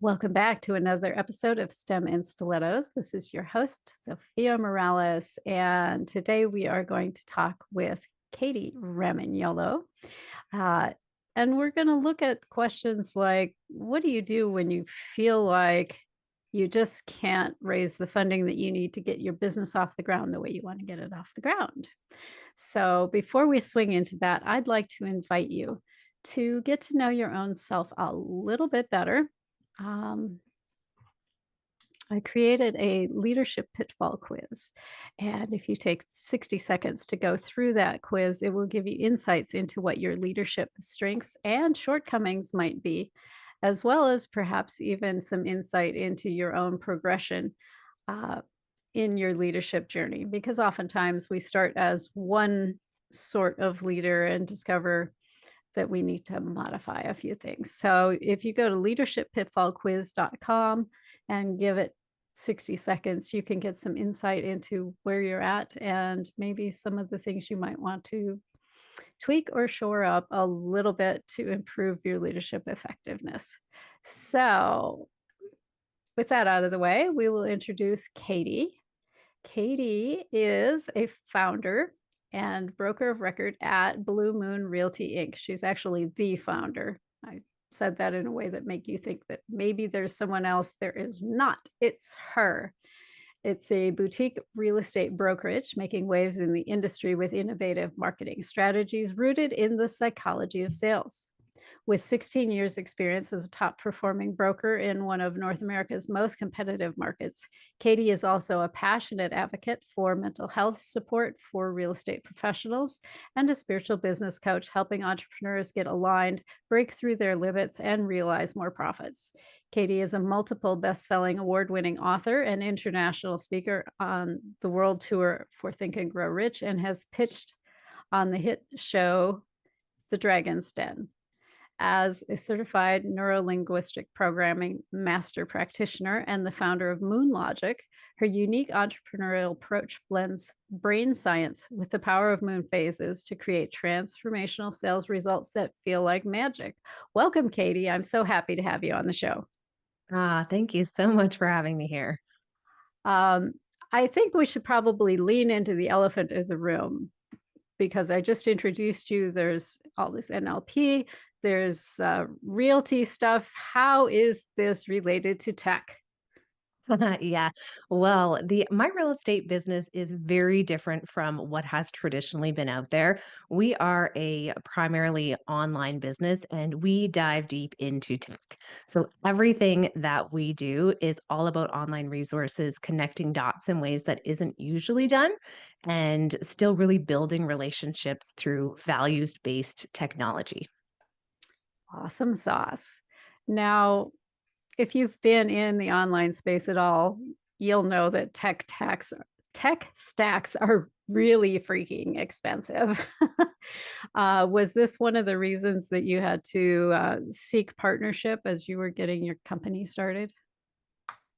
Welcome back to another episode of STEM in Stilettos. This is your host, Zofia Morales, and today we are going to talk with Kady Ramignolo. Uh, and we're going to look at questions like, what do you do when you feel like you just can't raise the funding that you need to get your business off the ground the way you want to get it off the ground? So before we swing into that, I'd like to invite you to get to know your own self a little bit better. um, I created a leadership pitfall quiz. And if you take 60 seconds to go through that quiz, it will give you insights into what your leadership strengths and shortcomings might be, as well as perhaps even some insight into your own progression uh, in your leadership journey. Because oftentimes we start as one sort of leader and discover that we need to modify a few things. So if you go to leadershippitfallquiz.com and give it 60 seconds, you can get some insight into where you're at and maybe some of the things you might want to tweak or shore up a little bit to improve your leadership effectiveness. So with that out of the way, we will introduce Kady. Kady is a founder and broker of record at Blue Moon Realty Inc. She's actually the founder. I said that in a way that make you think that maybe there's someone else. There is not. It's her. It's a boutique real estate brokerage making waves in the industry with innovative marketing strategies rooted in the psychology of sales. With 16 years' experience as a top performing broker in one of North America's most competitive markets, Kady is also a passionate advocate for mental health support for real estate professionals and a spiritual business coach, helping entrepreneurs get aligned, break through their limits, and realize more profits. Kady is a multiple best-selling award-winning author and international speaker on the world tour for Think and Grow Rich and has pitched on the hit show The Dragon's Den. As a certified neurolinguistic programming master practitioner and the founder of Moon Logic, her unique entrepreneurial approach blends brain science with the power of moon phases to create transformational sales results that feel like magic. Welcome, Kady. I'm so happy to have you on the show. Thank you so much for having me here. Um, I think we should probably lean into the elephant in the room because I just introduced you. There's all this NLP, there's realty stuff. How is this related to tech? Yeah. Well, the my real estate business is very different from what has traditionally been out there. We are a primarily online business and we dive deep into tech. So everything that we do is all about online resources, connecting dots in ways that isn't usually done, and still really building relationships through values-based technology. Awesome sauce. Now, if you've been in the online space at all, you'll know that tech stacks are really freaking expensive. Was this one of the reasons that you had to seek partnership as you were getting your company started?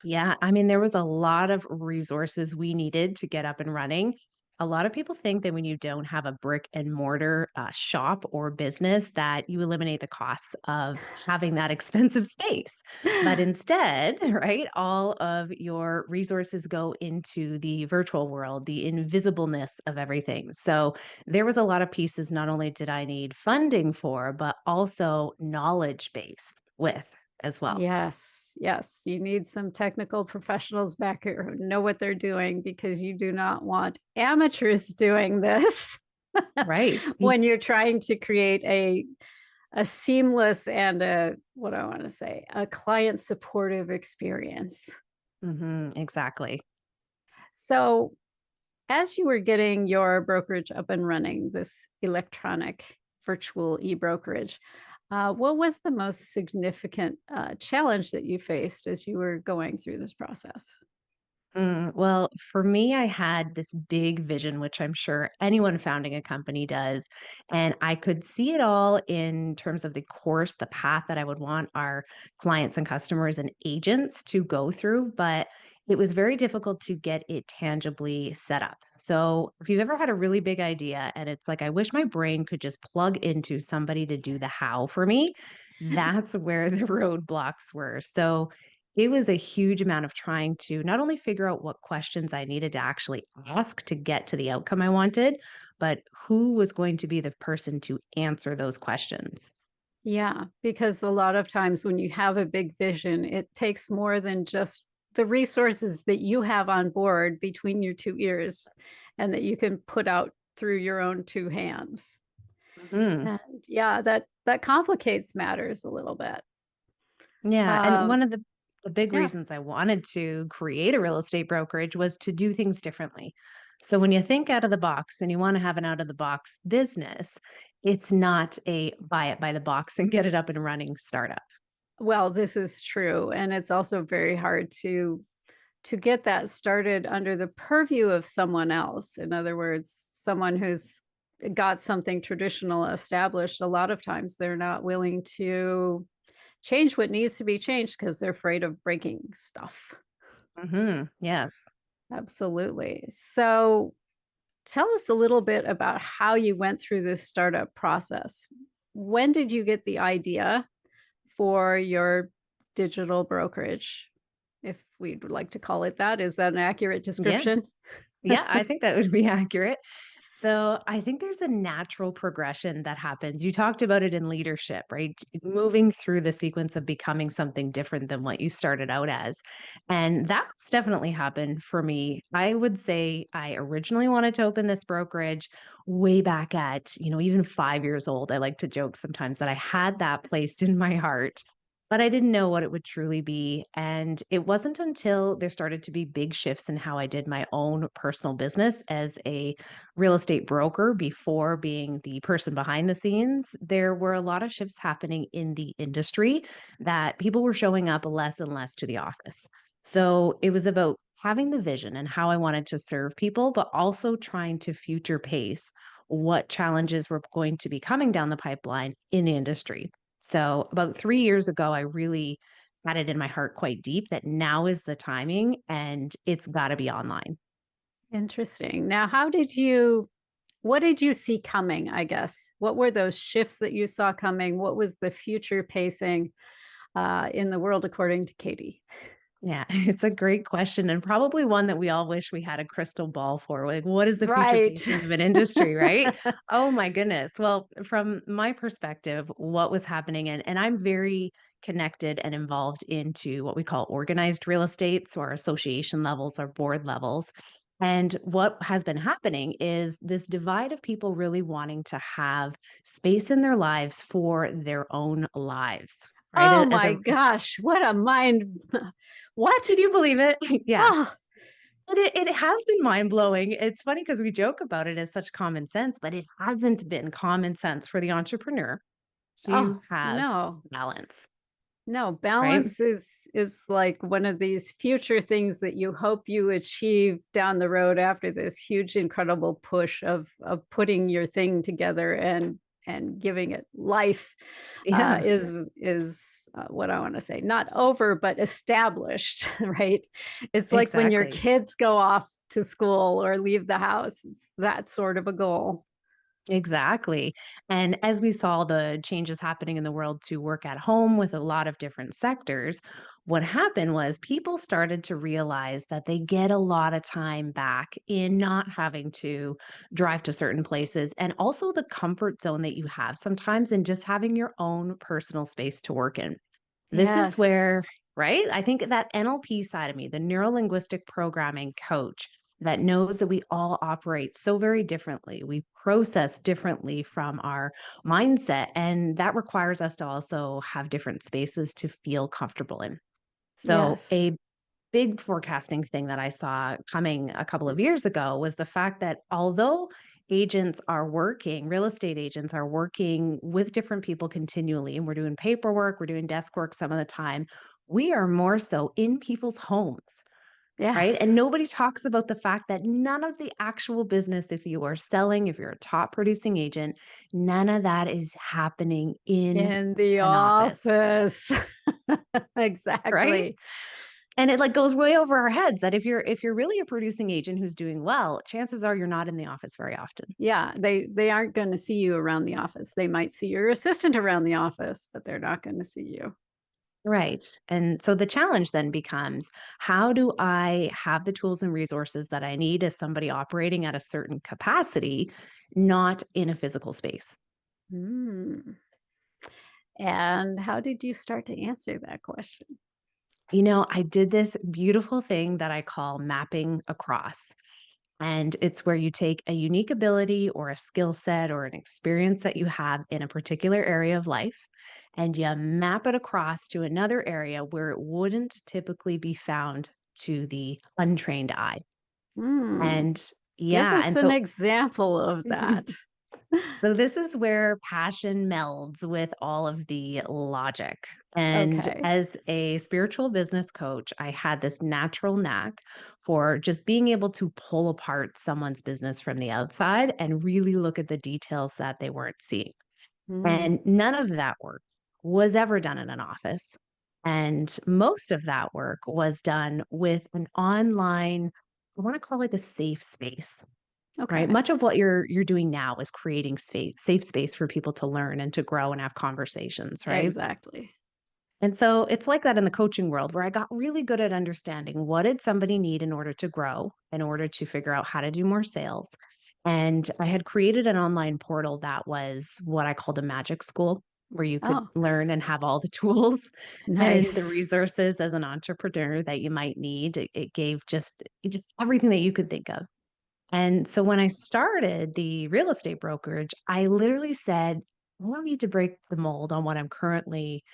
Yeah, I mean, there was a lot of resources we needed to get up and running. A lot of people think that when you don't have a brick and mortar shop or business, that you eliminate the costs of having that expensive space. But instead, right, all of your resources go into the virtual world, the invisibleness of everything. So there was a lot of pieces not only did I need funding for, but also knowledge based with as well. Yes, yes. You need some technical professionals back here who know what they're doing because you do not want amateurs doing this Right. when you're trying to create a seamless and a what do I want to say, a client supportive experience. Exactly. So, as you were getting your brokerage up and running, this electronic virtual e-brokerage, what was the most significant challenge that you faced as you were going through this process? Well, for me, I had this big vision, which I'm sure anyone founding a company does. And I could see it all in terms of the course, the path that I would want our clients and customers and agents to go through. But it was very difficult to get it tangibly set up. So, if you've ever had a really big idea and it's like, I wish my brain could just plug into somebody to do the how for me, That's where the roadblocks were. So it was a huge amount of trying to not only figure out what questions I needed to actually ask to get to the outcome I wanted, but who was going to be the person to answer those questions. Yeah, because a lot of times when you have a big vision, it takes more than just the resources that you have on board between your 2 ears and that you can put out through your own 2 hands. Mhm. And yeah, that complicates matters a little bit. Yeah, and Um, one of the big yeah. reasons I wanted to create a real estate brokerage was to do things differently. So when you think out of the box and you want to have an out of the box business, it's not a buy it by the box and get it up and running startup. Well, this is true, and it's also very hard to get that started under the purview of someone else. In other words, someone who's got something traditional established, a lot of times they're not willing to change what needs to be changed because they're afraid of breaking stuff. Yes. Absolutely. So, tell us a little bit about how you went through this startup process. When did you get the idea for your digital brokerage? If we'd like to call it that, is that an accurate Yeah. description? Yeah, I think that would be accurate. So I think there's a natural progression that happens. You talked about it in leadership, right? Moving through the sequence of becoming something different than what you started out as. And that's definitely happened for me. I would say I originally wanted to open this brokerage way back at, even 5 years old. I like to joke sometimes that I had that placed in my heart. But I didn't know what it would truly be. And it wasn't until there started to be big shifts in how I did my own personal business as a real estate broker before being the person behind the scenes. There were a lot of shifts happening in the industry that people were showing up less and less to the office. So it was about having the vision and how I wanted to serve people, but also trying to future pace what challenges were going to be coming down the pipeline in the industry. So about 3 years ago, I really had it in my heart quite deep that now is the timing and it's got to be online. Interesting. Now, what did you see coming, I guess? What were those shifts that you saw coming? What was the future pacing in the world according to Kady? Yeah, it's a great question and probably one that we all wish we had a crystal ball for. Like, what is the future Right. pacing of an industry, right? Oh my goodness. Well, from my perspective, what was happening, and I'm very connected and involved into what we call organized real estate, so our association levels, our board levels. And what has been happening is this divide of people really wanting to have space in their lives for their own lives, right? Oh As my a gosh, what a mind. What? Can you believe it? Yeah. Oh, But it has been mind-blowing. It's funny because we joke about it as such common sense, but it hasn't been common sense for the entrepreneur to oh, have no. balance, No, right? balance is like one of these future things that you hope you achieve down the road after this huge, incredible push of putting your thing together and giving it life Yeah, is what I want to say. Not over, but established, right? It's like when your exactly. kids go off to school or leave the house. It's that sort of a goal. Exactly. And as we saw the changes happening in the world to work at home with a lot of different sectors, what happened was people started to realize that they get a lot of time back in not having to drive to certain places and also the comfort zone that you have sometimes in just having your own personal space to work in. This is Yes. where, right? I think that NLP side of me, the neuro linguistic programming coach, that knows that we all operate so very differently. We process differently from our mindset, and that requires us to also have different spaces to feel comfortable in. So, Yes. a big forecasting thing that I saw coming a couple of years ago was the fact that although real estate agents are working with different people continually, and we're doing paperwork, we're doing desk work some of the time, we are more so in people's homes. Right? And Yes. nobody talks about the fact that none of the actual business, if you are selling, if you're a top producing agent, none of that is happening in In the an office, office. right? Exactly. And it like goes way over our heads that if you're really a producing agent who's doing well, chances are you're not in the office very often. Yeah, they aren't going to see you around the office. They might see your assistant around the office, but they're not going to see you. Right. And so the challenge then becomes, how do I have the tools and resources that I need as somebody operating at a certain capacity, not in a physical space? Mm. And how did you start to answer that question? I did this beautiful thing that I call mapping across. And it's where you take a unique ability or a skill set or an experience that you have in a particular area of life and you map it across to another area where it wouldn't typically be found to the untrained eye. Hmm. And Give yeah, us and an so example of that. so this is where passion melds with all of the logic. And Okay. as a spiritual business coach, I had this natural knack for just being able to pull apart someone's business from the outside and really look at the details that they weren't seeing. Mm. And none of that work was ever done in an office. And most of that work was done with an online, I want to call it a safe space. Right? Okay. Much of what you're doing now is creating space, safe space for people to learn and to grow and have conversations, right? Exactly. And so it's like that in the coaching world where I got really good at understanding what did somebody need in order to grow, in order to figure out how to do more sales. And I had created an online portal that was what I called a magic school where you could Oh, learn and have all the tools and the nice. resources as an entrepreneur that you might need. It gave just everything that you could think of. And so when I started the real estate brokerage, I literally said, I don't need to break the mold on what I'm currently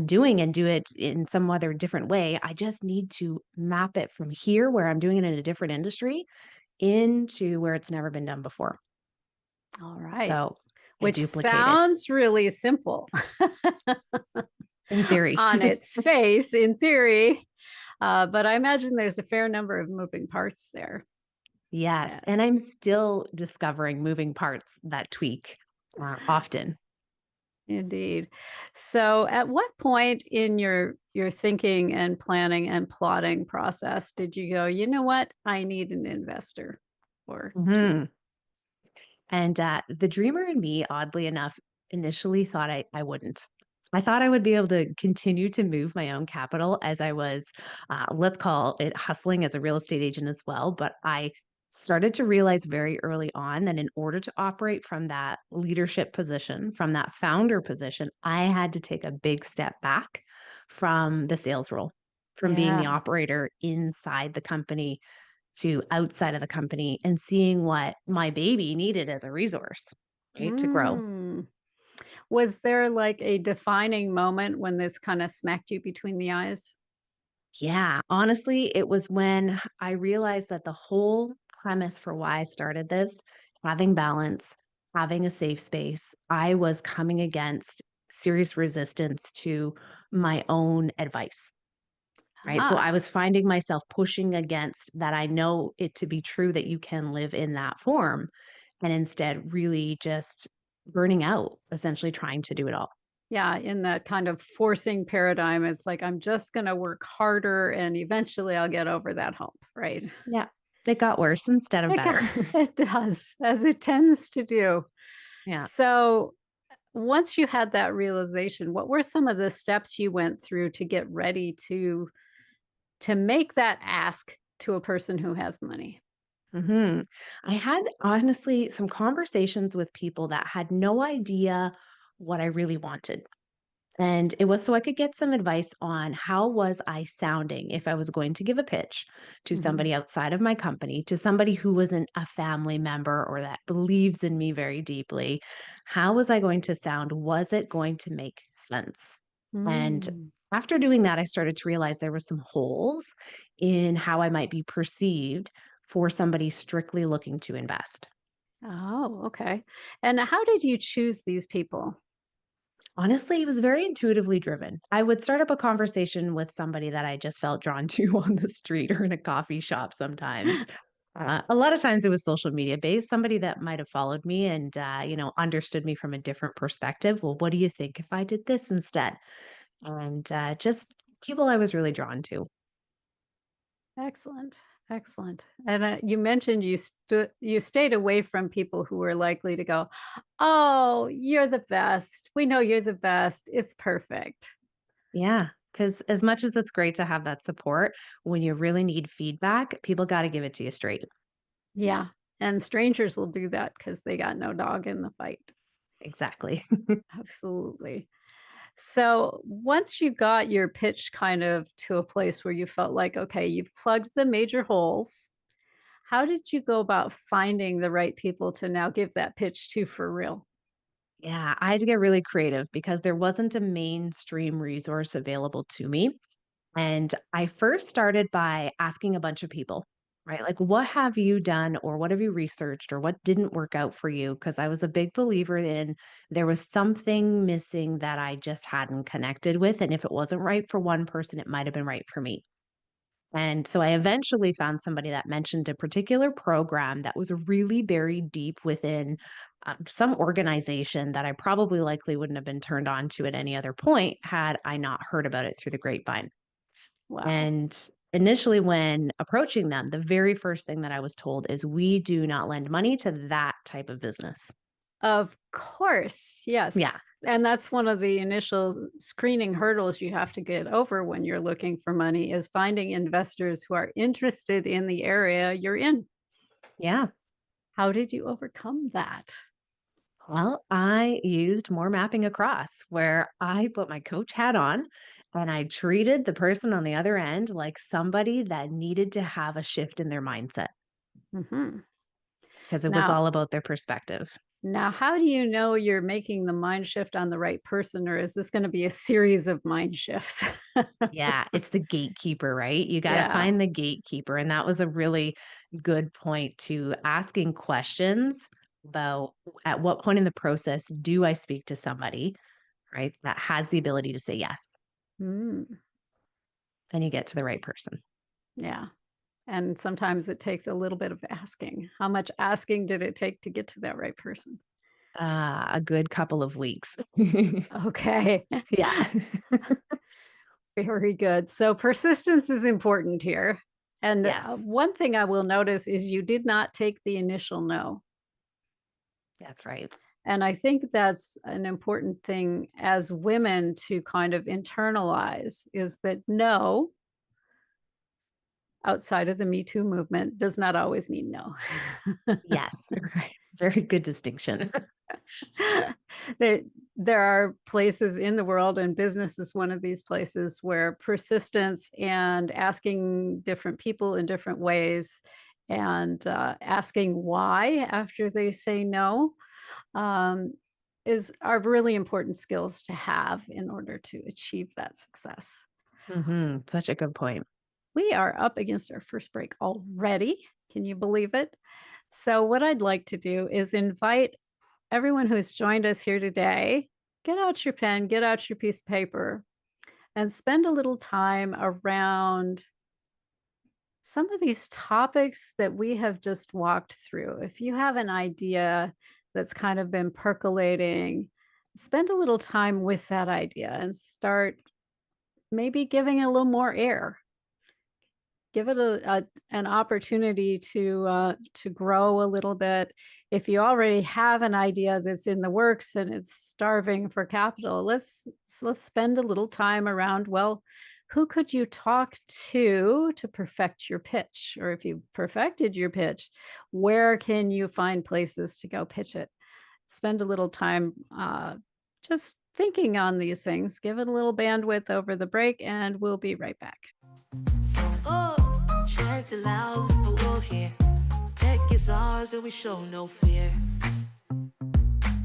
doing and do it in some other different way. I just need to map it from here, where I'm doing it in a different industry, into where it's never been done before. All right. So I Which duplicated sounds really simple in theory. on its face, in theory. But I imagine there's a fair number of moving parts there. Yes. Yeah, And I'm still discovering moving parts that tweak often. indeed. So, at what point in your thinking and planning and plotting process did you go, you know what, I need an investor or two? Mhm. And, the dreamer in me, oddly enough, initially thought I wouldn't. I thought I would be able to continue to move my own capital as I was, let's call it hustling as a real estate agent as well. But I started to realize very early on that in order to operate from that leadership position, from that founder position, I had to take a big step back from the sales role, from being the Yeah. operator inside the company to outside of the company and seeing what my baby needed as a resource, right, to grow. Mm. Was there like a defining moment when this kind of smacked you between the eyes? Yeah, honestly, it was when I realized that the whole premise for why I started this, having balance, having a safe space, I was coming against serious resistance to my own advice. Right. So I Ah, was finding myself pushing against that. I know it to be true that you can live in that form, and instead really just burning out, essentially trying to do it all. yeah, in that kind of forcing paradigm, it's like, I'm just going to work harder and eventually I'll get over that hump, right? Yeah. It got worse instead of It, better. it does, as it tends to do. Yeah. So, once you had that realization, what were some of the steps you went through to get ready to make that ask to a person who has money? hmm I had honestly some conversations with people that had no idea what I really wanted. And it was so I could get some advice on how was I sounding if I was going to give a pitch to Mhm. somebody outside of my company, to somebody who wasn't a family member or that believes in me very deeply. How was I going to sound? Was it going to make sense? And Mm. after doing that, I started to realize there were some holes in how I might be perceived for somebody strictly looking to invest. Oh, okay. And how did you choose these people? Honestly, it was very intuitively driven. I would start up a conversation with somebody that I just felt drawn to on the street or in a coffee shop sometimes. A lot of times it was social media based, somebody that might have followed me and, understood me from a different perspective. Well, what do you think if I did this instead? And just people I was really drawn to. Excellent. Excellent. And you mentioned you stayed away from people who were likely to go, "Oh, you're the best. We know you're the best. It's perfect." Yeah, because as much as it's great to have that support, when you really need feedback, people gotta give it to you straight. Yeah. And strangers will do that because they got no dog in the fight. Exactly. Absolutely. So once you got your pitch kind of to a place where you felt like, okay, you've plugged the major holes, how did you go about finding the right people to now give that pitch to for real? Yeah, I had to get really creative because there wasn't a mainstream resource available to me. And I first started by asking a bunch of people, right? Like, what have you done or what have you researched or what didn't work out for you? Because I was a big believer in there was something missing that I just hadn't connected with. And if it wasn't right for one person, it might have been right for me. And so I eventually found somebody that mentioned a particular program that was really buried deep within some organization that I probably likely wouldn't have been turned on to at any other point had I not heard about it through the grapevine. Wow. And initially, when approaching them, the very first thing that I was told is we do not lend money to that type of business. Of course, Yeah. yes. And that's one of the initial screening hurdles you have to get over when you're looking for money is finding investors who are interested in the area you're in. Yeah. How did you overcome that? Well, I used more mapping across where I put my coach hat on and I treated the person on the other end like somebody that needed to have a shift in their mindset Mhm. because it was Now all about their perspective. now how do you know you're making the mind shift on the right person, or is this gonna be a series of mind shifts? Yeah, it's the gatekeeper, right? You got to Yeah. find the gatekeeper. And that was a really good point to asking questions about at what point in the process do I speak to somebody, right? That has the ability to say yes. Mm, And you get to the right person. yeah. And sometimes it takes a little bit of asking. How much asking did it take to get to that right person? A good couple of weeks. Okay. Yeah. Very good. So persistence is important here. And Yes, one thing I will notice is you did not take the initial no. that's right. And I think that's an important thing as women to kind of internalize is that no, outside of the Me Too movement, does not always mean no. Yes, right. Very good distinction. there there are places in the world, and business is one of these places where persistence and asking different people in different ways and asking why after they say no um, is are really important skills to have in order to achieve that success. Such a good point. We are up against our first break already. Can you believe it? So, what I'd like to do is invite everyone who's joined us here today, get out your pen, get out your piece of paper, and spend a little time around some of these topics that we have just walked through. If you have an idea that's kind of been percolating, spend a little time with that idea and start maybe giving it a little more air. Give it an opportunity to grow a little bit. If you already have an idea that's in the works and it's starving for capital, let's spend a little time around, well, who could you talk to perfect your pitch? Or if you perfected your pitch, where can you find places to go pitch it? Spend a little time just thinking on these things. Give it a little bandwidth over the break, and we'll be right back. Oh, check the loud, the world here. Tech is ours and we show no fear.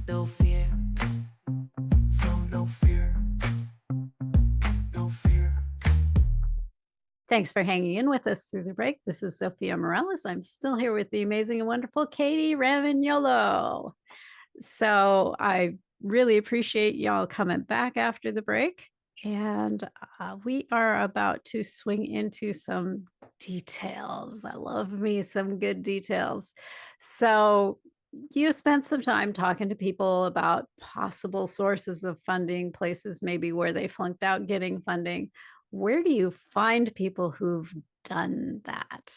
No fear. No, no fear. No fear. Thanks for hanging in with us through the break. This is Zofia Morales. I'm still here with the amazing and wonderful Kady Ramignolo. So I really appreciate y'all coming back after the break. And we are about to swing into some details. I love me some good details. So, you spent some time talking to people about possible sources of funding, places maybe where they flunked out getting funding. Where do you find people who've done that.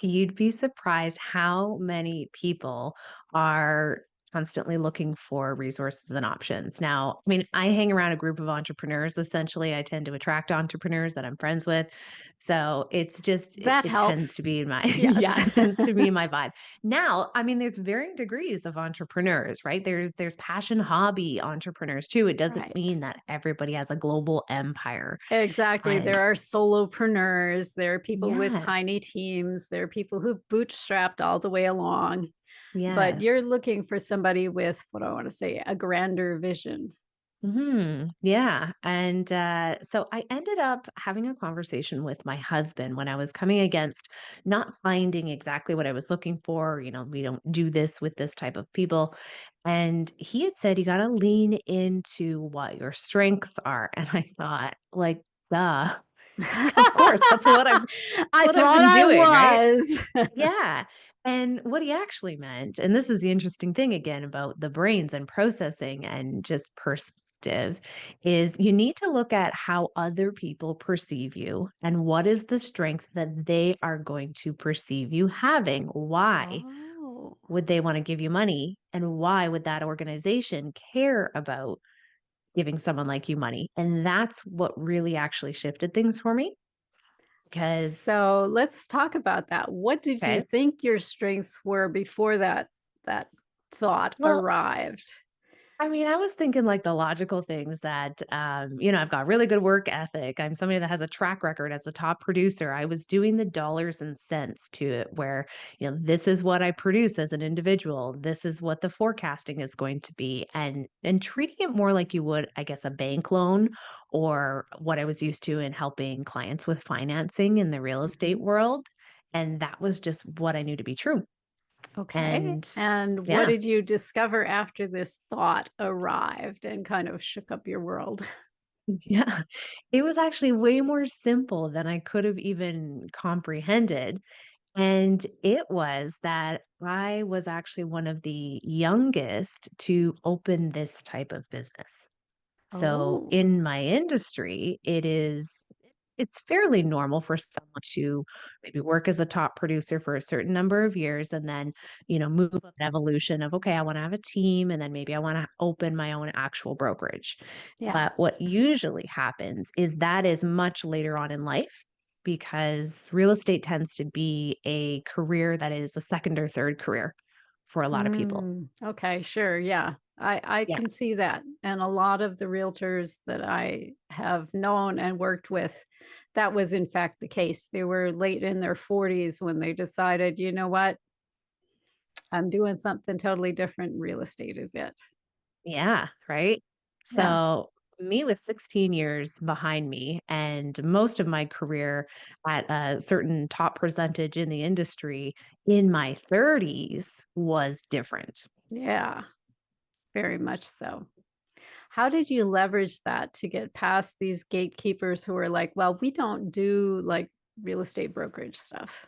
You'd be surprised how many people are constantly looking for resources and options. Now, I mean, I hang around a group of entrepreneurs. Essentially, I tend to attract entrepreneurs that I'm friends with. So it's just, That it tends helps. to be my, Yes. yeah, it tends to be my vibe. Now, I mean, there's varying degrees of entrepreneurs, right? There's passion hobby entrepreneurs too. It doesn't Right. mean that everybody has a global empire. Exactly. And There are solopreneurs, there are people with yes, tiny teams, there are people who've bootstrapped all the way along, but you're yes. looking for somebody with, what do I want to say, a grander vision. Yeah. And so I ended up having a conversation with my husband when I was coming against not finding exactly what I was looking for. You know, we don't do this with this type of people. And he had said, you got to lean into what your strengths are. And I thought, like, duh, of course, I what I've thought been I doing, right? was. Yeah. And what he actually meant, and this is the interesting thing again about the brains and processing and just perspective, is you need to look at how other people perceive you and what is the strength that they are going to perceive you having. Why Oh. would they want to give you money? And why would that organization care about giving someone like you money? And that's what really actually shifted things for me because, So let's talk about that. What did you okay, think your strengths were before that thought well, arrived? I mean, I was thinking like the logical things that, I've got really good work ethic. I'm somebody that has a track record as a top producer. I was doing the dollars and cents to it where, this is what I produce as an individual. This is what the forecasting is going to be. And treating it more like you would, I guess, a bank loan or what I was used to in helping clients with financing in the real estate Mhm. world. And that was just what I knew to be true. Okay. And And what yeah. did you discover after this thought arrived and kind of shook up your world? Yeah, it was actually way more simple than I could have even comprehended. And it was that I was actually one of the youngest to open this type of business. So Oh, in my industry, it's fairly normal for someone to maybe work as a top producer for a certain number of years and then, move up an evolution of, okay, I want to have a team and then maybe I want to open my own actual brokerage. yeah. But what usually happens is that is much later on in life because real estate tends to be a career that is a second or third career for a lot of people. Okay, sure. Yeah. I Yeah. can see that. And a lot of the realtors that I have known and worked with, that was in fact the case. They were late in their 40s when they decided, you know what, I'm doing something totally different. Real estate is it. Yeah, right? Yeah. So, me with 16 years behind me and most of my career at a certain top percentage in the industry in my 30s was different. Yeah. Very much so. How did you leverage that to get past these gatekeepers who are like, well, we don't do like real estate brokerage stuff?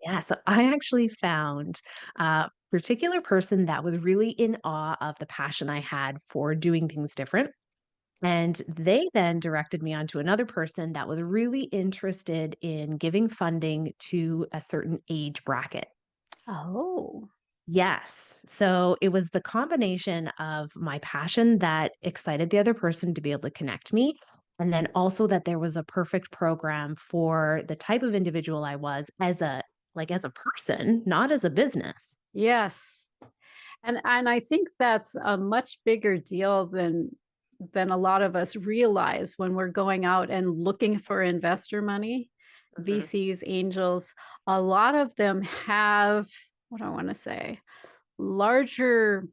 Yeah, so I actually found a particular person that was really in awe of the passion I had for doing things different. And they then directed me on to another person that was really interested in giving funding to a certain age bracket. Oh, Yes. So it was the combination of my passion that excited the other person to be able to connect me. And then also that there was a perfect program for the type of individual I was as a person, not as a business. yes. And I think that's a much bigger deal than a lot of us realize when we're going out and looking for investor money, Mhm. VCs, angels. A lot of them have, what do I want to say, larger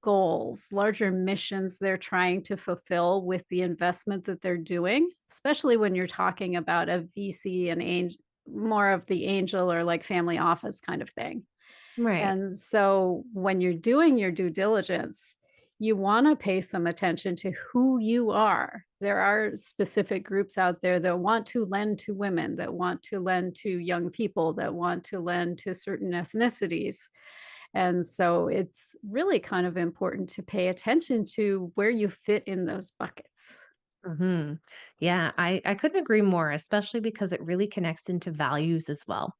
goals, larger missions they're trying to fulfill with the investment that they're doing, especially when you're talking about a VC and angel, more of the angel or like family office kind of thing. Right. And so when you're doing your due diligence, you want to pay some attention to who you are. There are specific groups out there that want to lend to women, that want to lend to young people, that want to lend to certain ethnicities. And so it's really kind of important to pay attention to where you fit in those buckets. Yeah, I couldn't agree more, especially because it really connects into values as well.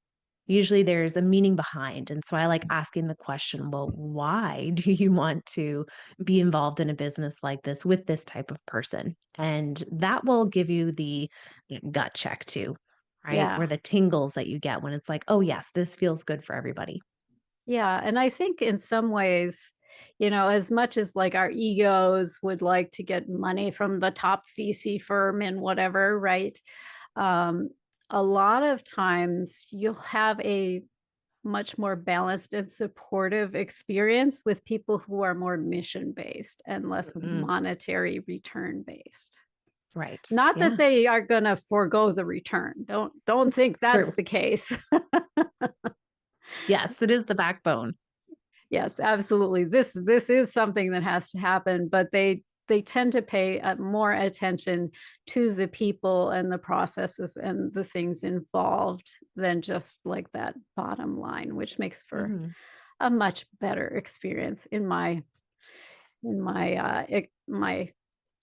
Usually there's a meaning behind. And so I like asking the question, well, why do you want to be involved in a business like this with this type of person? And that will give you the gut check too, right? Or Yeah. the tingles that you get when it's like, oh, yes, this feels good for everybody. Yeah, and I think in some ways, as much as like our egos would like to get money from the top VC firm and whatever, right? Um, a lot of times you'll have a much more balanced and supportive experience with people who are more mission based and less Mhm. monetary return based. Right. Not that Yeah. they are going to forego the return. Don't think that's True. the case. Yes, it is the backbone. Yes, absolutely. This is something that has to happen, but they tend to pay more attention to the people and the processes and the things involved than just like that bottom line, which makes for Mhm. a much better experience in my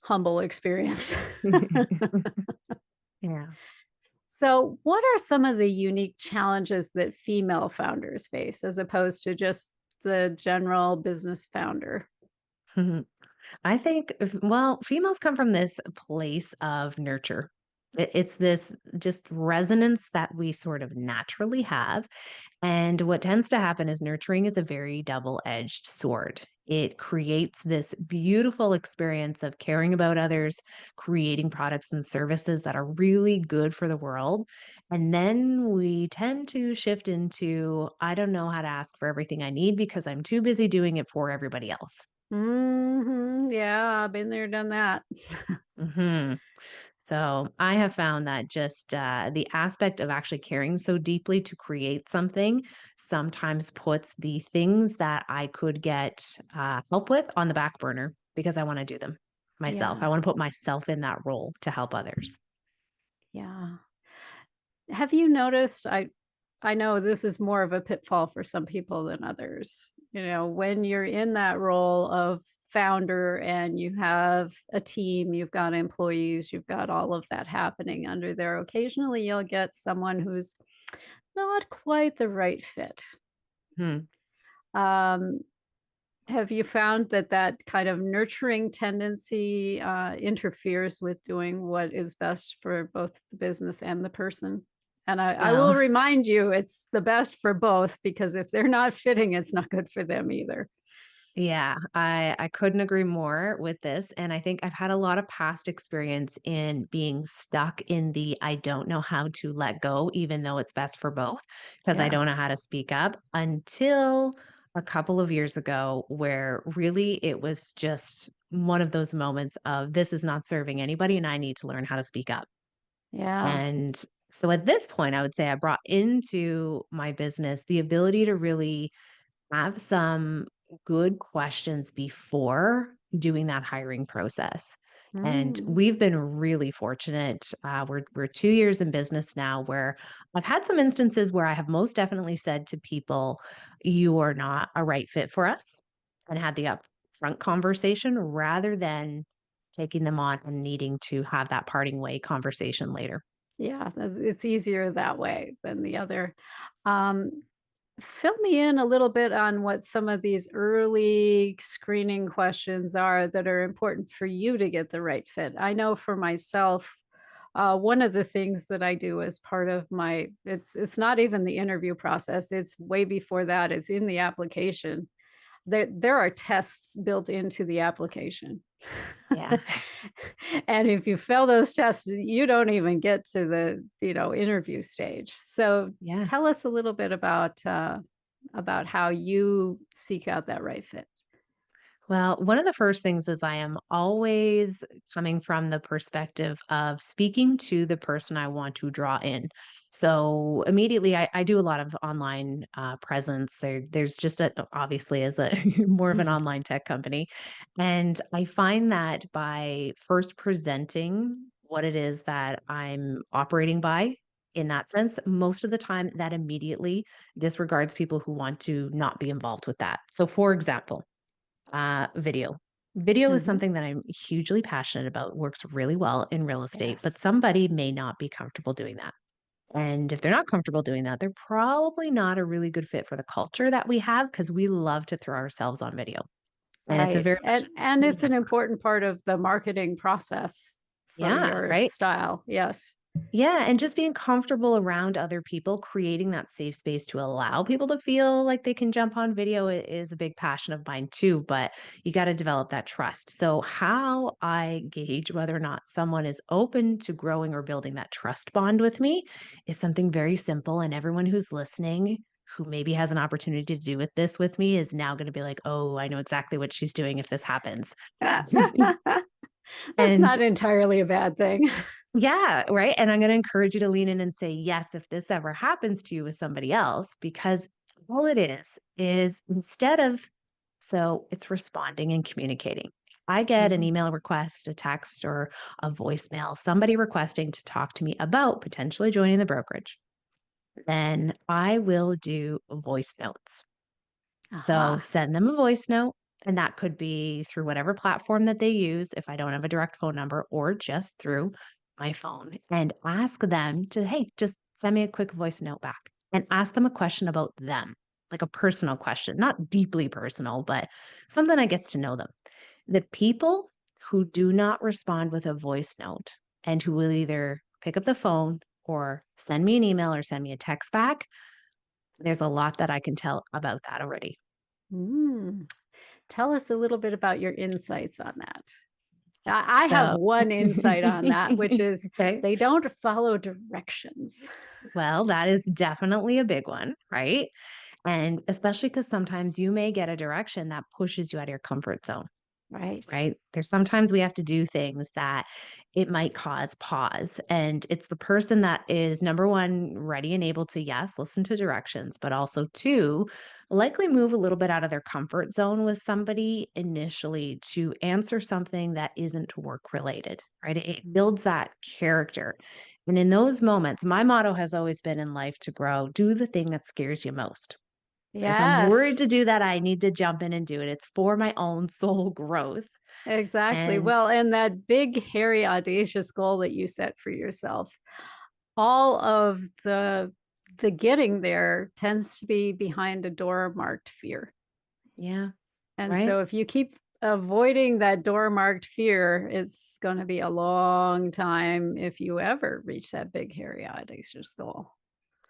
humble experience. Yeah. So, what are some of the unique challenges that female founders face as opposed to just the general business founder? I think, well, females come from this place of nurture. It's this just resonance that we sort of naturally have. And what tends to happen is nurturing is a very double edged sword. It creates this beautiful experience of caring about others, creating products and services that are really good for the world. And then we tend to shift into, I don't know how to ask for everything I need because I'm too busy doing it for everybody else. Yeah, I've been there, done that. hmm So I have found that just the aspect of actually caring so deeply to create something sometimes puts the things that I could get help with on the back burner because I want to do them myself. I Yeah, want to put myself in that role to help others. yeah. Have you noticed I know this is more of a pitfall for some people than others. When you're in that role of founder and you have a team, you've got employees, you've got all of that happening under there. Occasionally you'll get someone who's not quite the right fit. Hmm. Um, have you found that that kind of nurturing tendency interferes with doing what is best for both the business and the person? And I will Well, remind you, it's the best for both because if they're not fitting, it's not good for them either. yeah, I couldn't agree more with this, and I think I've had a lot of past experience in being stuck in the I don't know how to let go, even though it's best for both, because I Yeah. don't know how to speak up until a couple of years ago, where really it was just one of those moments of this is not serving anybody, and I need to learn how to speak up. Yeah. And so at this point, I would say I brought into my business the ability to really have some good questions before doing that hiring process. And Mm. we've been really fortunate. We're 2 years in business now, where I've had some instances where I have most definitely said to people, "You are not a right fit for us," and had the upfront conversation rather than taking them on and needing to have that parting way conversation later. Yeah. It's easier that way than the other. Um, Fill me in a little bit on what some of these early screening questions are that are important for you to get the right fit. I know for myself, one of the things that I do as part of my it's not even the interview process. It's way before that. It's in the application. There are tests built into the application. Yeah. And if you fail those tests, you don't even get to the, interview stage. So Yeah. tell us a little bit about how you seek out that right fit. Well, one of the first things is I am always coming from the perspective of speaking to the person I want to draw in. So immediately, I do a lot of online presence. There's just obviously as a more of an online tech company, and I find that by first presenting what it is that I'm operating by. In that sense, most of the time that immediately disregards people who want to not be involved with that. So, for example, video. Video is Mhm. something that I'm hugely passionate about, works really well in real estate, but Yes. somebody may not be comfortable doing that. And if they're not comfortable doing that, they're probably not a really good fit for the culture that we have because we love to throw ourselves on video. And it's a Right. very much a And team it's an effort. important part of the marketing process for Yeah, your right. style. Yes. Yeah, and just being comfortable around other people, creating that safe space to allow people to feel like they can jump on video is a big passion of mine too, but you got to develop that trust. So, how I gauge whether or not someone is open to growing or building that trust bond with me is something very simple. And everyone who's listening, who maybe has an opportunity to do with this with me, is now going to be like, oh, I know exactly what she's doing if this happens. That's And not entirely a bad thing. yeah, right. And I'm going to encourage you to lean in and say, yes, if this ever happens to you with somebody else, because all it is instead of, so it's responding and communicating. I get an Mhm. email request, a text, or a voicemail, somebody requesting to talk to me about potentially joining the brokerage, then I will do voice notes. So Aha. send them a voice note, and that could be through whatever platform that they use if I don't have a direct phone number, or just through my phone, and ask them to, hey, just send me a quick voice note back and ask them a question about them, like a personal question, not deeply personal, but something that gets to know them. The people who do not respond with a voice note and who will either pick up the phone or send me an email or send me a text back, there's a lot that I can tell about that already. Mm. Tell us a little bit about your insights on that. I have So one insight on that, which is okay. they don't follow directions. Well, that is definitely a big one, right? And especially because sometimes you may get a direction that pushes you out of your comfort zone. Right. Right? There's sometimes we have to do things that it might cause pause. And it's the person that is number one, ready and able to, yes, listen to directions, but also two, likely move a little bit out of their comfort zone with somebody initially to answer something that isn't work related, right? It Mm. builds that character. And in those moments, my motto has always been in life to grow, do the thing that scares you most. If I'm worried to Yes, do that, I need to jump in and do it. It's for my own soul growth. exactly. And Well, and that big, hairy, audacious goal that you set for yourself, all of the getting there tends to be behind a door marked fear. yeah, And right, so if you keep avoiding that door marked fear, it's going to be a long time if you ever reach that big, hairy, audacious goal.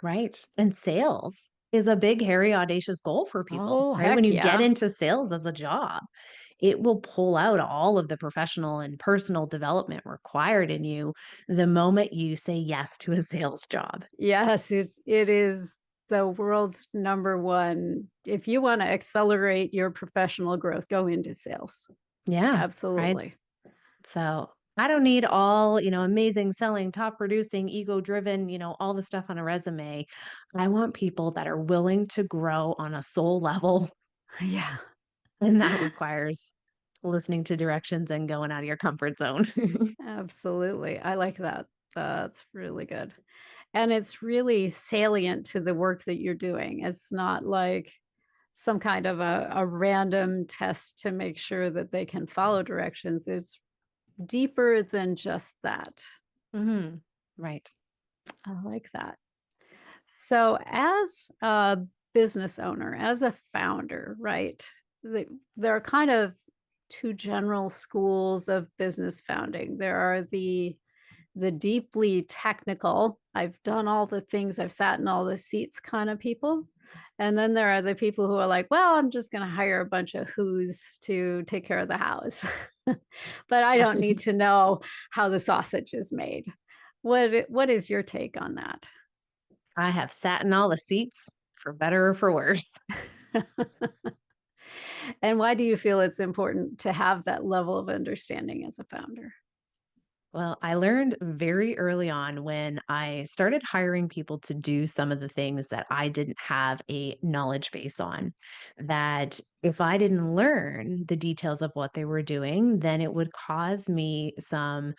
right. And sales is a big, hairy, audacious goal for people, Oh, right? When heck you get yeah. into sales as a job, it will pull out all of the professional and personal development required in you the moment you say yes to a sales job. Yes, it is the world's number one. If you want to accelerate your professional growth, go into sales. Yeah, right. Absolutely. So I don't need all, amazing selling, top producing, ego driven, all the stuff on a resume. I want people that are willing to grow on a soul level. Yeah. And that requires listening to directions and going out of your comfort zone. Absolutely. I like that. That's really good. And it's really salient to the work that you're doing. It's not like some kind of a random test to make sure that they can follow directions. It's deeper than just that. Mhm. Right. I like that. So, as a business owner, as a founder, right? There are kind of two general schools of business founding. There are the deeply technical, I've done all the things, I've sat in all the seats kind of people. And then there are the people who are like, well, I'm just going to hire a bunch of who's to take care of the house. But I don't need to know how the sausage is made. What is your take on that? I have sat in all the seats for better or for worse. And why do you feel it's important to have that level of understanding as a founder? Well, I learned very early on when I started hiring people to do some of the things that I didn't have a knowledge base on, that if I didn't learn the details of what they were doing, then it would cause me some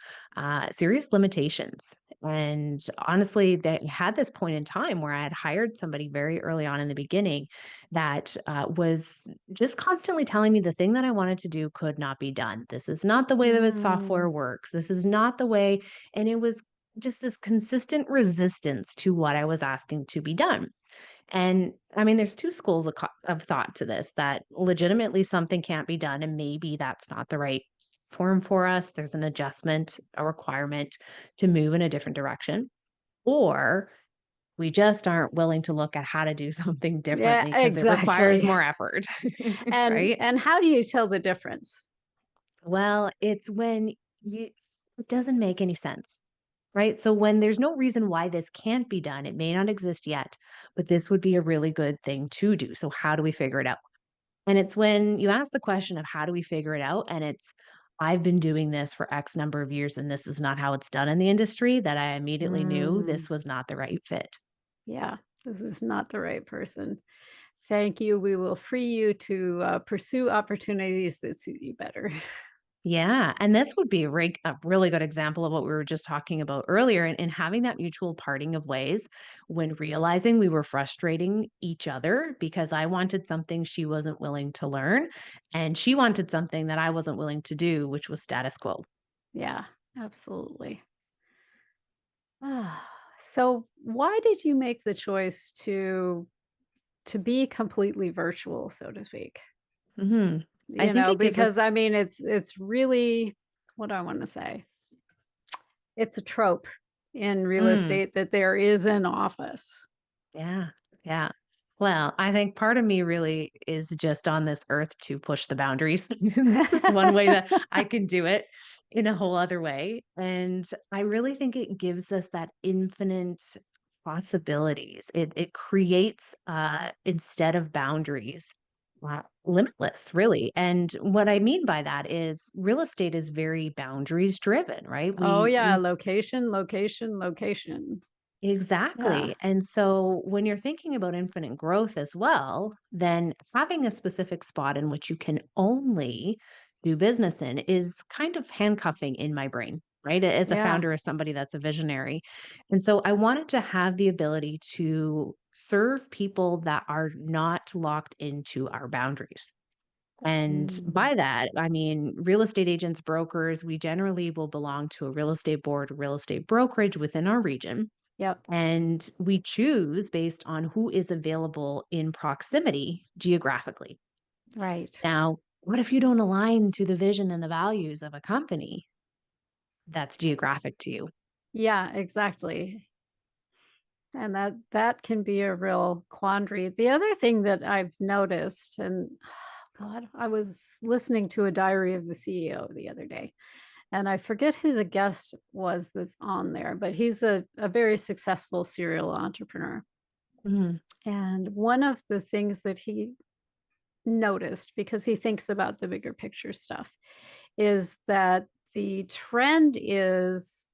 serious limitations. And honestly, they had this point in time where I had hired somebody very early on in the beginning that was just constantly telling me the thing that I wanted to do could not be done. This is not the way that its software Mm, works. This is not the way. And it was just this consistent resistance to what I was asking to be done. And I mean, there's two schools of thought to this that legitimately something can't be done, and maybe that's not the right form for us. There's an adjustment, a requirement to move in a different direction, or we just aren't willing to look at how to do something yeah, differently because it requires exactly. more effort, And right? and how do you tell the difference? Well, it's when it doesn't make any sense. Right? So when there's no reason why this can't be done, it may not exist yet, but this would be a really good thing to do. So how do we figure it out? And it's when you ask the question of how do we figure it out? And it's, I've been doing this for X number of years and this is not how it's done in the industry, that I immediately knew Mm, this was not the right fit. yeah, this is not the right person. Thank you. We will free you to pursue opportunities that suit you better. Yeah. And this would be a really good example of what we were just talking about earlier and having that mutual parting of ways when realizing we were frustrating each other because I wanted something she wasn't willing to learn and she wanted something that I wasn't willing to do, which was status quo. Yeah, absolutely. Ah, so why did you make the choice to be completely virtual, so to speak? Hmm. I think it gives Because us, I mean it's really what do I want to say? It's a trope in real mm, estate that there is an office. yeah, yeah. Well, I think part of me really is just on this earth to push the boundaries. This is one way that I can do it in a whole other way. And I really think it gives us that infinite possibilities. It creates instead of boundaries, limitless, really. And what I mean by that is real estate is very boundaries driven, right? Oh yeah, We location, location, location. Yeah. Exactly. And so when you're thinking about infinite growth as well, then having a specific spot in which you can only do business in is kind of handcuffing in my brain, right? As a Yeah. founder, as somebody that's a visionary. And so I wanted to have the ability to serve people that are not locked into our boundaries. And Mm. by that, I mean real estate agents, brokers, we generally will belong to a real estate board, real estate brokerage within our region Yep. and we choose based on who is available in proximity geographically. Right. Now, what if you don't align to the vision and the values of a company that's geographic to you? Yeah, exactly. And that can be a real quandary. The other thing that I've noticed, and God, I was listening to a diary of the CEO the other day, and I forget who the guest was that's on there, but he's a very successful serial entrepreneur. Mhm, And one of the things that he noticed, because he thinks about the bigger picture stuff, is that the trend is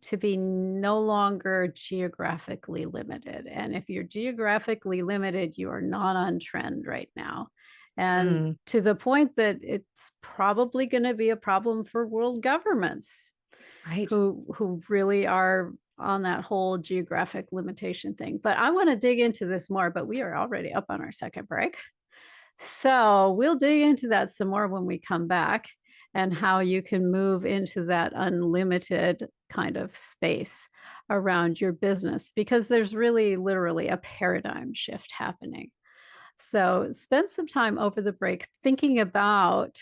to be no longer geographically limited. And if you're geographically limited, you are not on trend right now. And mm, to the point that it's probably going to be a problem for world governments right. who really are on that whole geographic limitation thing. But I want to dig into this more, but we are already up on our second break. So we'll dig into that some more when we come back and how you can move into that unlimited kind of space around your business because there's really literally a paradigm shift happening. So spend some time over the break thinking about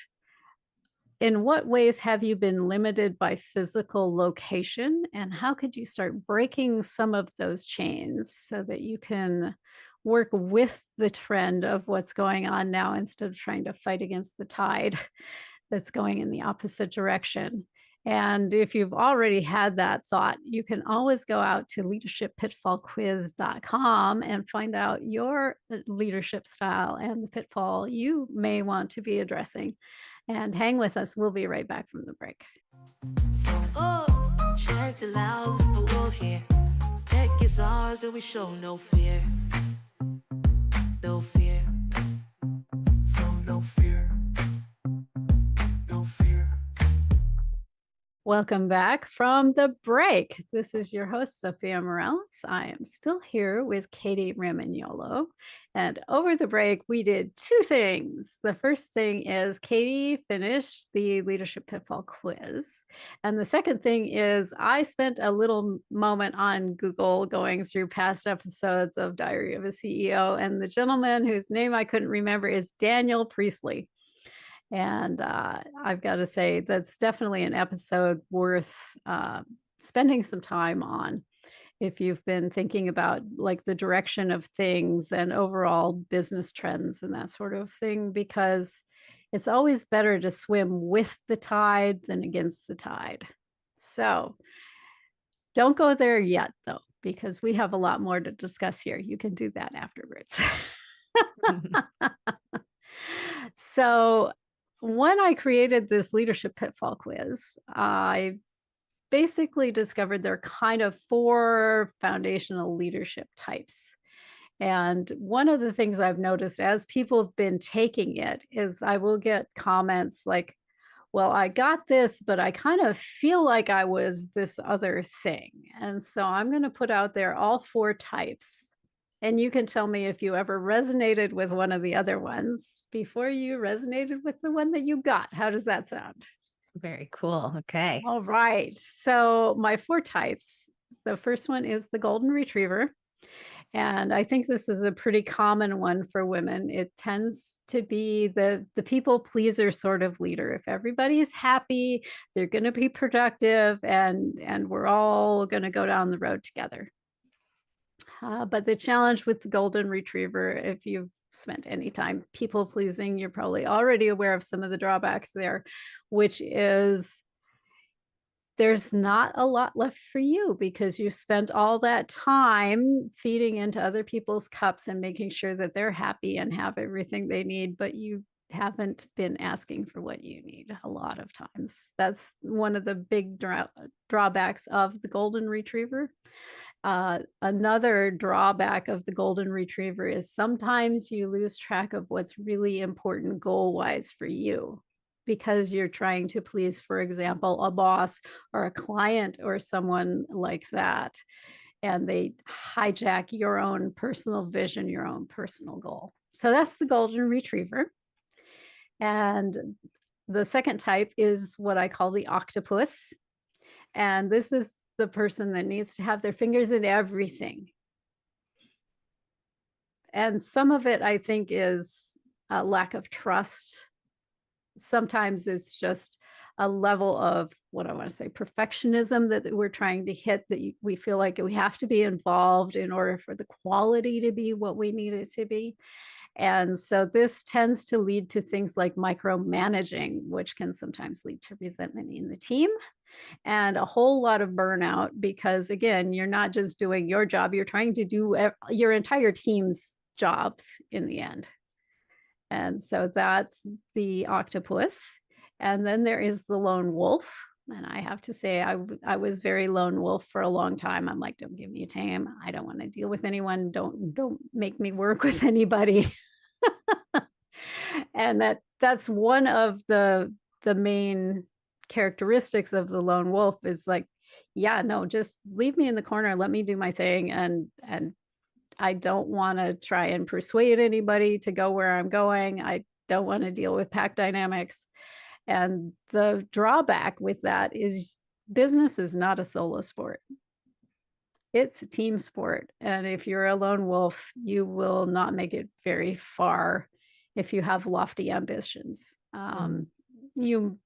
in what ways have you been limited by physical location and how could you start breaking some of those chains so that you can work with the trend of what's going on now instead of trying to fight against the tide that's going in the opposite direction. And if you've already had that thought, you can always go out to leadershippitfallquiz.com and find out your leadership style and the pitfall you may want to be addressing. And hang with us. We'll be right back from the break. Oh, shout it loud, but we'll hear. Tech is ours and we show no fear. No fear. Oh, no Welcome back from the break. This is your host, Zofia Morales. I am still here with Kady Ramignolo. And over the break, we did two things. The first thing is Kady finished the Leadership Pitfall quiz. And the second thing is I spent a little moment on Google going through past episodes of Diary of a CEO. And the gentleman whose name I couldn't remember is Daniel Priestley. And I've got to say, that's definitely an episode worth spending some time on if you've been thinking about like the direction of things and overall business trends and that sort of thing, because it's always better to swim with the tide than against the tide. So don't go there yet, though, because we have a lot more to discuss here. You can do that afterwards. So when I created this leadership pitfall quiz, I basically discovered there are kind of 4 foundational leadership types. And one of the things I've noticed as people have been taking it is I will get comments like, well, I got this, but I kind of feel like I was this other thing. And so I'm going to put out there all 4 types. And you can tell me if you ever resonated with one of the other ones before you resonated with the one that you got. How does that sound? Very cool. Okay. All right. So my 4 types. The first one is the golden retriever. And I think this is a pretty common one for women. It tends to be the people pleaser sort of leader. If everybody is happy, they're going to be productive, and we're all going to go down the road together. But the challenge with the golden retriever, if you've spent any time people pleasing, you're probably already aware of some of the drawbacks there, which is there's not a lot left for you because you spent all that time feeding into other people's cups and making sure that they're happy and have everything they need, but you haven't been asking for what you need a lot of times. That's one of the big drawbacks of the golden retriever. Another drawback of the golden retriever is sometimes you lose track of what's really important goal-wise for you because you're trying to please, for example, a boss or a client or someone like that, and they hijack your own personal vision, your own personal goal. So that's the golden retriever. And the second type is what I call the octopus. And this is the person that needs to have their fingers in everything. And some of it, I think, is a lack of trust. Sometimes it's just a level of what I want to say, perfectionism that we're trying to hit, that we feel like we have to be involved in order for the quality to be what we need it to be. And so this tends to lead to things like micromanaging, which can sometimes lead to resentment in the team and a whole lot of burnout because, again, you're not just doing your job, you're trying to do your entire team's jobs in the end. And so that's the octopus. And then there is the lone wolf. And I have to say, I was very lone wolf for a long time. I'm like, don't give me a team. I don't want to deal with anyone. Don't make me work with anybody. And that's one of the main characteristics of the lone wolf is like, yeah, no, just leave me in the corner. Let me do my thing. And I don't want to try and persuade anybody to go where I'm going. I don't want to deal with pack dynamics. And the drawback with that is business is not a solo sport. It's a team sport. And if you're a lone wolf, you will not make it very far if you have lofty ambitions. You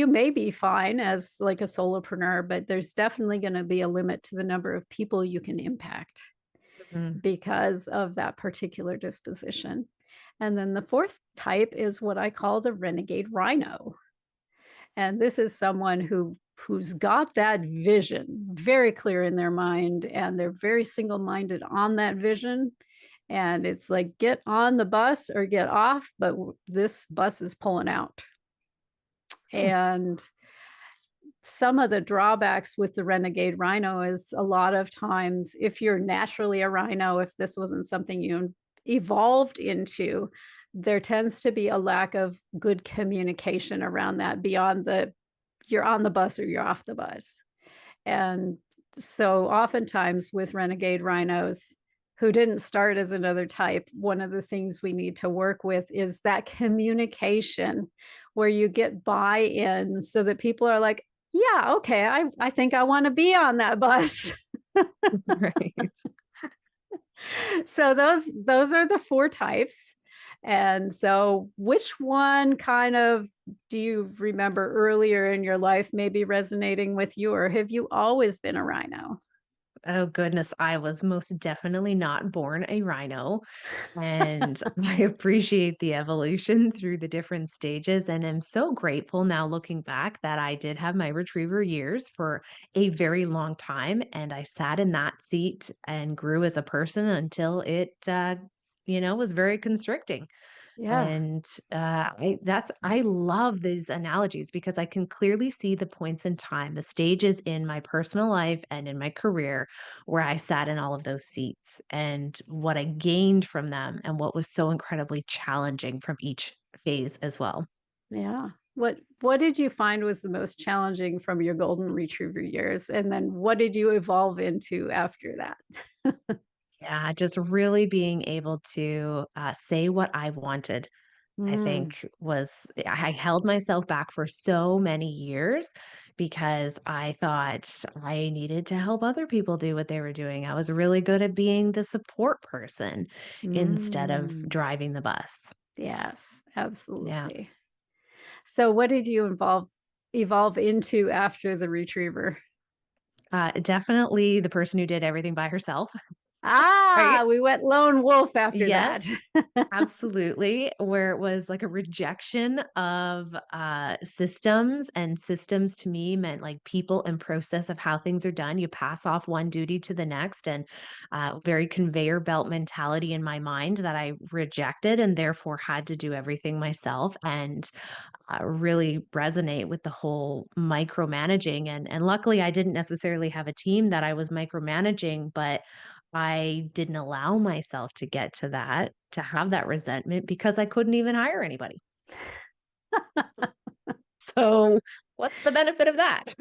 may be fine as like a solopreneur, but there's definitely going to be a limit to the number of people you can impact because of that particular disposition. And then the fourth type is what I call the renegade rhino. And this is someone who's got that vision very clear in their mind, and they're very single-minded on that vision. And it's like, get on the bus or get off, but this bus is pulling out. And some of the drawbacks with the renegade rhino is a lot of times, if you're naturally a rhino, if this wasn't something you evolved into, there tends to be a lack of good communication around that beyond the you're on the bus or you're off the bus. And so oftentimes with renegade rhinos who didn't start as another type, one of the things we need to work with is that communication where you get buy-in so that people are like, yeah, okay, I think I want to be on that bus. Right. So those are the four types. And so which one kind of do you remember earlier in your life maybe resonating with you, or have you always been a rhino? Oh goodness, I was most definitely not born a rhino. And I appreciate the evolution through the different stages. And I'm so grateful now looking back that I did have my retriever years for a very long time. And I sat in that seat and grew as a person until it was very constricting. Yeah. And I love these analogies because I can clearly see the points in time, the stages in my personal life and in my career where I sat in all of those seats and what I gained from them and what was so incredibly challenging from each phase as well. Yeah. What did you find was the most challenging from your golden retriever years? And then what did you evolve into after that? Yeah, just really being able to say what I wanted, I Mm, think I held myself back for so many years because I thought I needed to help other people do what they were doing. I was really good at being the support person instead of mm. driving the bus. Yes, Yeah. absolutely. So what did you evolve into after the retriever? Definitely the person who did everything by herself, right? Ah, we went lone wolf after that. Yes. Absolutely, where it was like a rejection of, systems, and systems to me meant, like, people and process of how things are done. You pass off one duty to the next and, very conveyor belt mentality in my mind that I rejected and therefore had to do everything myself and, really resonate with the whole micromanaging, and luckily, I didn't necessarily have a team that I was micromanaging, but I didn't allow myself to get to have that resentment because I couldn't even hire anybody. So, what's the benefit of that?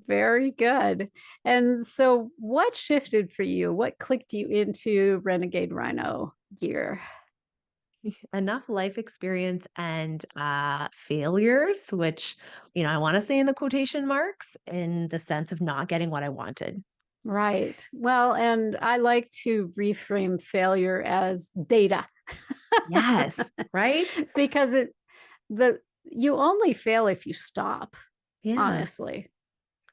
Very good. And so what shifted for you? What clicked you into Renegade Rhino gear? Enough life experience and, failures, which, I wanna say in the quotation marks, in the sense of not getting what I wanted. Right. Well, and I like to reframe failure as data Yes, right? because the you only fail if you stop, Yeah, honestly.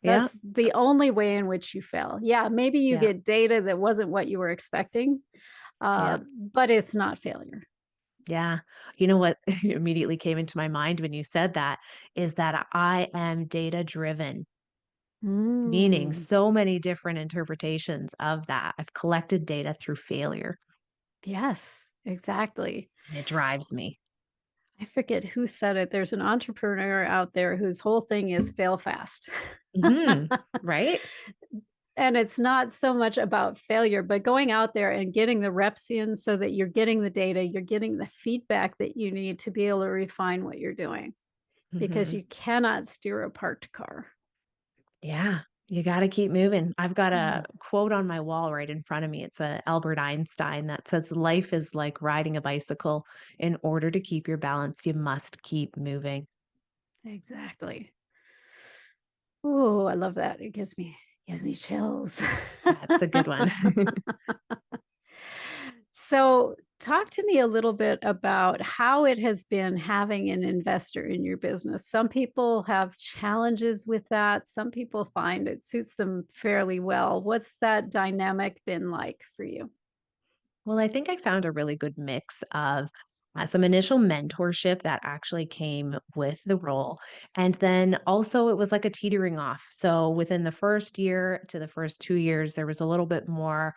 yeah, That's the only way in which you fail. Yeah, maybe you yeah, get data that wasn't what you were expecting, yeah. but it's not failure. Yeah. You know what immediately came into my mind when you said that is that I am data driven, meaning Mm, so many different interpretations of that. I've collected data through failure yes, exactly. and it drives me. I forget who said it. There's an entrepreneur out there whose whole thing is fail fast. Mhm. Right? And it's not so much about failure, but going out there and getting the reps in so that you're getting the data, you're getting the feedback that you need to be able to refine what you're doing because Mhm. you cannot steer a parked car. Yeah. You got to keep moving. I've got a Yeah, quote on my wall right in front of me. It's a Albert Einstein that says life is like riding a bicycle. In order to keep your balance, you must keep moving. exactly. Oh, I love that. It gives me chills. That's a good one. So, talk to me a little bit about how it has been having an investor in your business. Some people have challenges with that. Some people find it suits them fairly well. What's that dynamic been like for you? Well, I think I found a really good mix of some initial mentorship that actually came with the role. And then also, it was like a teetering off. So, within the first year to the first 2 years, there was a little bit more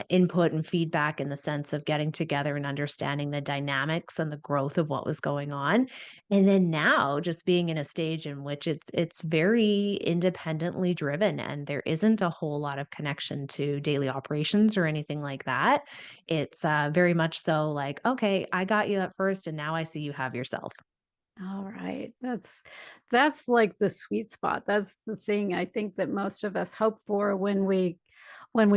input and feedback in the sense of getting together and understanding the dynamics and the growth of what was going on. And then now, just being in a stage in which it's very independently driven, and there isn't a whole lot of connection to daily operations or anything like that. It's, very much so like, "Okay, I got you at first, and now I see you have yourself." All right. That's like the sweet spot. That's the thing I think that most of us hope for when we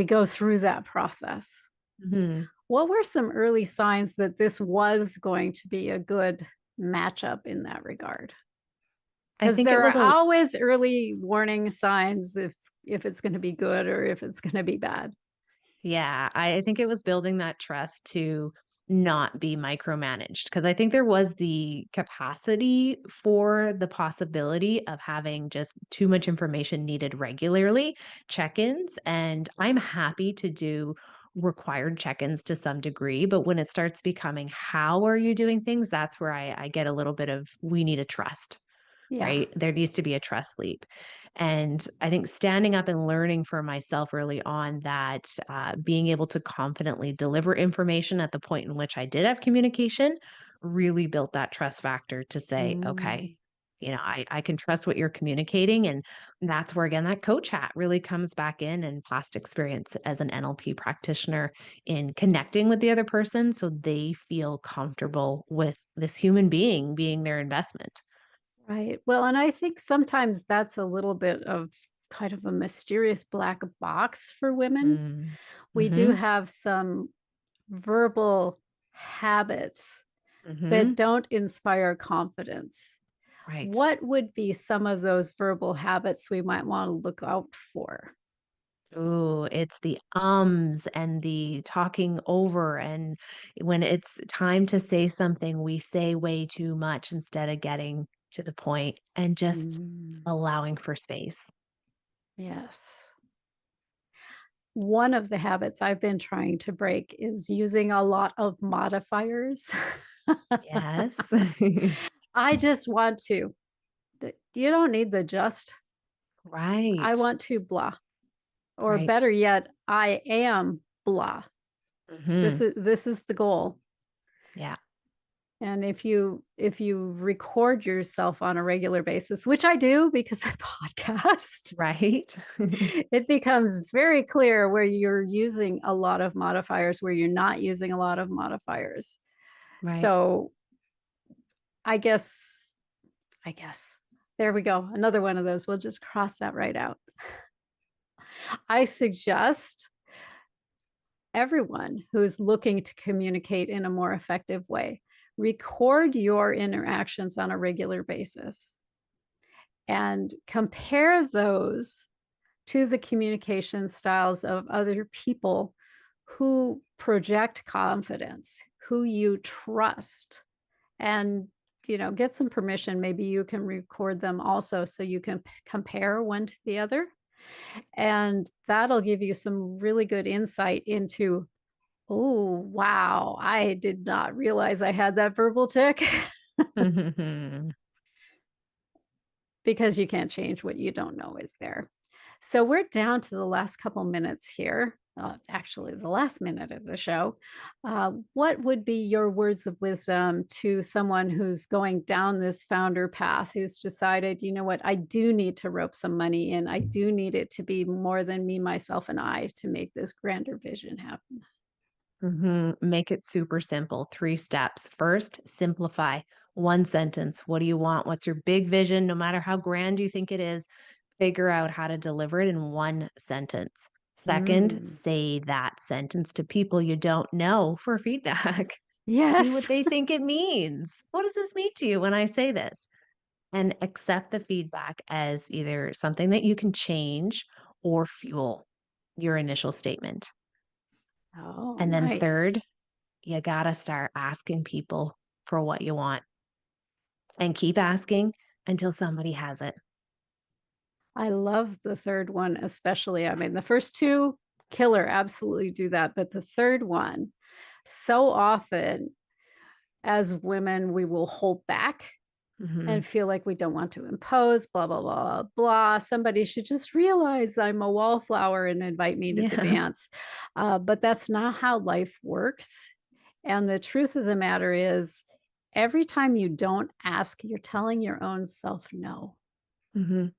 go through that process. Mhm. What were some early signs that this was going to be a good matchup in that regard? I Because think it there was are a always early warning signs if it's going to be good or if it's going to be bad. Yeah, I think it was building that trust to not be micromanaged because I think there was the capacity for the possibility of having just too much information needed regularly, check-ins, and I'm happy to do required check-ins to some degree, but when it starts becoming how are you doing things, that's where I get a little bit of we need a trust. Yeah. Right? There needs to be a trust leap. And I think standing up and learning for myself early on that being able to confidently deliver information at the point in which I did have communication really built that trust factor to say, Mm. okay, I can trust what you're communicating. And that's where, again, that coach hat really comes back in and past experience as an NLP practitioner in connecting with the other person so they feel comfortable with this human being their investment. Right. Well, and I think sometimes that's a little bit of kind of a mysterious black box for women. Mm. We do Mhm. have some verbal habits that Mhm. don't inspire confidence. Right. What would be some of those verbal habits we might want to look out for? Ooh, it's the ums and the talking over, and when it's time to say something, we say way too much instead of getting to the point and just Mm, allowing for space. yes. One of the habits I've been trying to break is using a lot of modifiers. Yes. I just want to. You don't need the just. I Right. want to blah. Or Right. better yet, I am blah. Mhm. This is the goal. Yeah. And if you record yourself on a regular basis, which I do because I podcast, Right. it becomes very clear where you're using a lot of modifiers, where you're not using a lot of modifiers. Right. So I guess there we go. Another one of those. We'll just cross that right out. I suggest everyone who is looking to communicate in a more effective way, record your interactions on a regular basis and compare those to the communication styles of other people who project confidence, who you trust, and get some permission. Maybe you can record them also so you can compare one to the other, and that'll give you some really good insight into, oh, wow, I did not realize I had that verbal tick. Because you can't change what you don't know is there. So we're down to the last couple minutes here. Actually, the last minute of the show. What would be your words of wisdom to someone who's going down this founder path, who's decided, you know what, I do need to rope some money in. I do need it to be more than me, myself, and I to make this grander vision happen? Make it super simple. 3 steps. First, simplify. One sentence. What do you want? What's your big vision? No matter how grand you think it is, figure out how to deliver it in one sentence. Second, Mm, say that sentence to people you don't know for feedback. See what yes. they think it means. What does this mean to you when I say this? And accept the feedback as either something that you can change or fuel your initial statement. Oh, And then nice. third, you gotta start asking people for what you want and keep asking until somebody has it. I love the third one especially. I mean, the first two, killer, absolutely do that, but the third one, so often as women, we will hold back and Mhm. feel like we don't want to impose, blah, blah, blah, blah. Somebody should just realize I'm a wallflower and invite me to the Yeah. dance. But that's not how life works. And the truth of the matter is, every time you don't ask, you're telling your own self no. Mhm.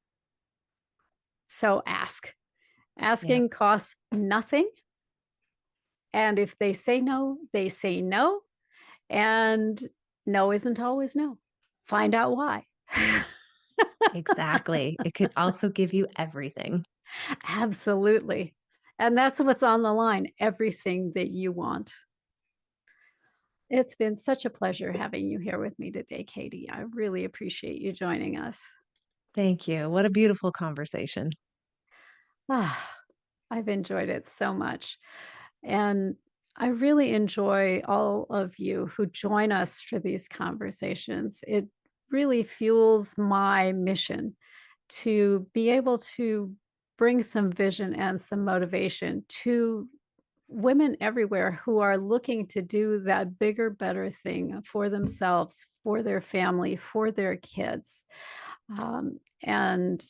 So ask. Yeah. Asking costs nothing. And if they say no, they say no. And no isn't always no. find out why. Exactly. It could also give you everything. Absolutely. And that's what's on the line, everything that you want. It's been such a pleasure having you here with me today, Kady. I really appreciate you joining us. Thank you. What a beautiful conversation. Ah, I've enjoyed it so much. And I really enjoy all of you who join us for these conversations. It really fuels my mission to be able to bring some vision and some motivation to women everywhere who are looking to do that bigger, better thing for themselves, for their family, for their kids. And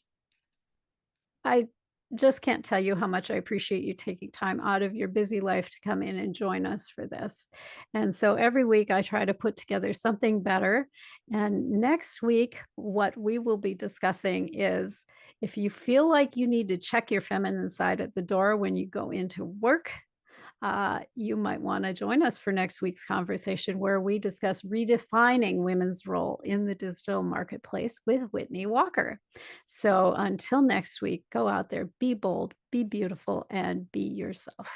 I just can't tell you how much I appreciate you taking time out of your busy life to come in and join us for this. And so every week I try to put together something better. And next week, what we will be discussing is if you feel like you need to check your feminine side at the door when you go into work, you might want to join us for next week's conversation where we discuss redefining women's role in the digital marketplace with Whitney Walker. So until next week, go out there, be bold, be beautiful, and be yourself.